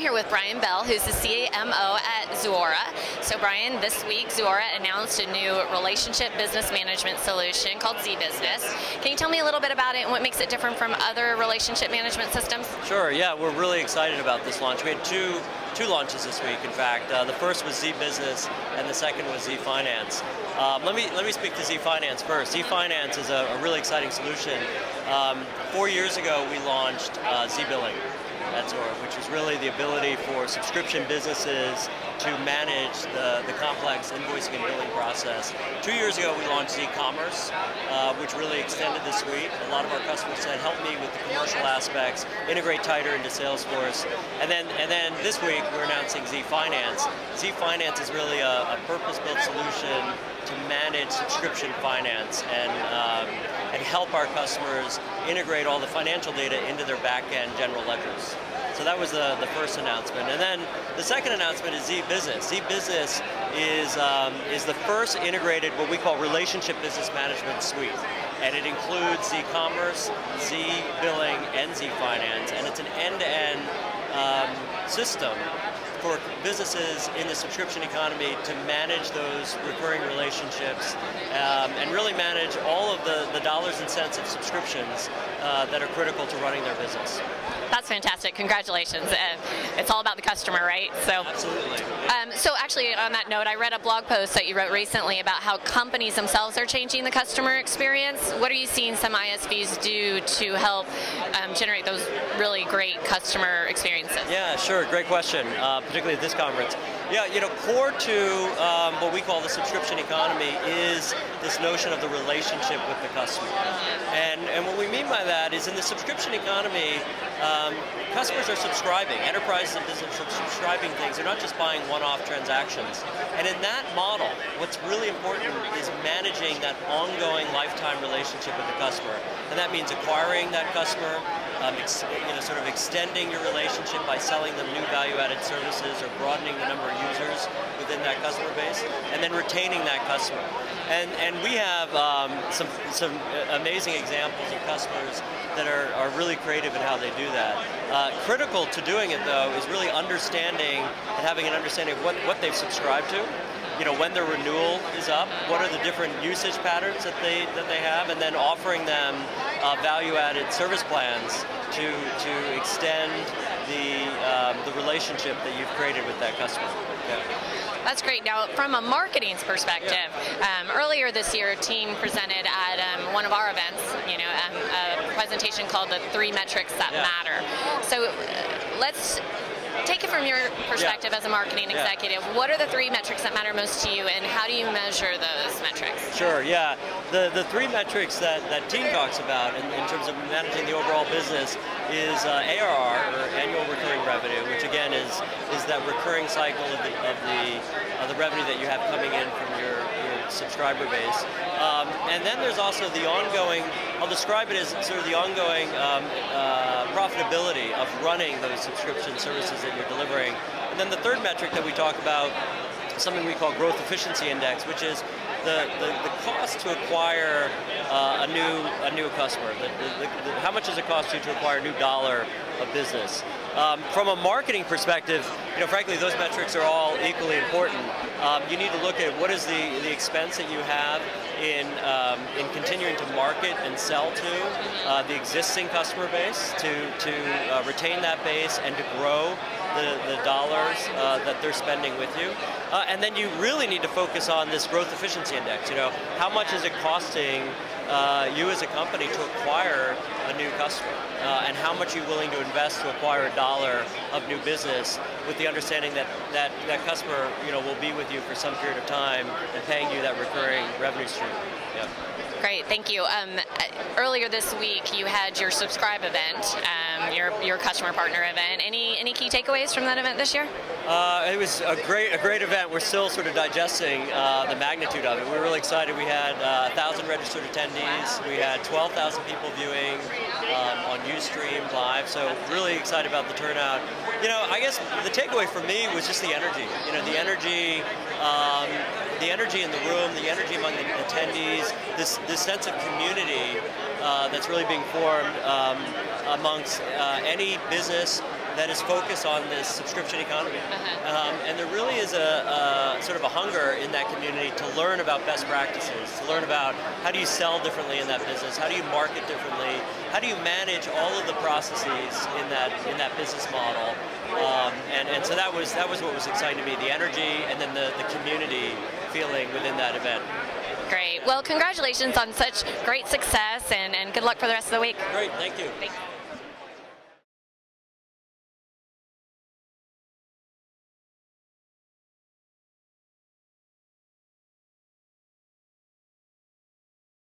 here with Brian Bell, who's the CMO at Zuora. So Brian, this week Zuora announced a new relationship business management solution called Z-Business. Can you tell me a little bit about it and what makes it different from other relationship management systems? Sure, yeah, we're really excited about this launch. We had two launches this week, in fact. The first was Z-Business and the second was Z-Finance. Let me speak to Z-Finance first. Z-Finance is a really exciting solution. 4 years ago we launched Z-Billing at Zuora, which is really the ability for subscription businesses to manage the complex invoicing and billing process. 2 years ago we launched Z-Commerce, which really extended the suite. A lot of our customers said, help me with the commercial aspects, integrate tighter into Salesforce. And then this week we're announcing Z-Finance. Z-Finance is really a purpose-built solution to manage subscription finance and help our customers integrate all the financial data into their back-end general ledgers. So that was the first announcement. And then the second announcement is Z-Business. Z-Business is the first integrated, what we call relationship business management suite. And it includes Z-Commerce, Z-Billing, and Z-Finance. And it's an end-to-end system for businesses in the subscription economy to manage those recurring relationships and really manage all of the dollars and cents of subscriptions that are critical to running their business. That's fantastic. Congratulations. It's all about the customer, right? So, absolutely. So actually, on that note, I read a blog post that you wrote recently about how companies themselves are changing the customer experience. What are you seeing some ISVs do to help generate those really great customer experiences? Yeah, sure. Great question, particularly at this conference. Yeah, you know, core to what we call the subscription economy is this notion of the relationship with the customer. And what we mean by that is in the subscription economy, customers are subscribing. Enterprises and businesses are subscribing things. They're not just buying one-off transactions. And in that model, what's really important is managing that ongoing lifetime relationship with the customer. And that means acquiring that customer, sort of extending your relationship by selling them new value-added services or broadening the number of users within that customer base, and then retaining that customer. And we have some amazing examples of customers that are really creative in how they do that. Critical to doing it, though, is really understanding and having an understanding of what they've subscribed to. You know, when their renewal is up, what are the different usage patterns that they have, and then offering them value-added service plans to extend the relationship that you've created with that customer. Yeah. That's great. Now, from a marketing perspective, earlier this year, a team presented at one of our events, a presentation called the 3 Metrics That Matter. So let's take it from your perspective as a marketing executive. What are the 3 metrics that matter most to you, and how do you measure those metrics? Sure, yeah. The 3 metrics that team talks about in terms of managing the overall business is ARR, or annual recurring revenue, which again is that recurring cycle of the revenue that you have coming in from your subscriber base. And then there's also the ongoing, I'll describe it as sort of the ongoing profitability of running those subscription services that you're delivering. And then the third metric that we talk about is something we call growth efficiency index, which is the cost to acquire a new customer. How much does it cost you to acquire a new dollar of business? From a marketing perspective, frankly, those metrics are all equally important. You need to look at what is the expense that you have in continuing to market and sell to the existing customer base, to retain that base and to grow the dollars that they're spending with you. And then you really need to focus on this growth efficiency index. How much is it costing you as a company to acquire a new customer, and how much are you willing to invest to acquire a dollar of new business, with the understanding that customer will be with you for some period of time and paying you that recurring revenue stream. Yeah. Great, thank you. Earlier this week, you had your Subscribe event, your customer partner event. Any key takeaways from that event this year? It was a great event. We're still sort of digesting the magnitude of it. We're really excited. We had 1,000 registered attendees. We had 12,000 people viewing on Ustream Live. So really excited about the turnout. I guess the takeaway for me was just the energy. The energy in the room, the energy among the attendees, this sense of community that's really being formed amongst any business that is focused on this subscription economy. And there really is a sort of a hunger in that community to learn about best practices, to learn about how do you sell differently in that business, how do you market differently, how do you manage all of the processes in that business model. And so that was what was exciting to me, the energy and then the community feeling within that event. Great. Well, congratulations on such great success, and good luck for the rest of the week. Great, thank you. Thanks.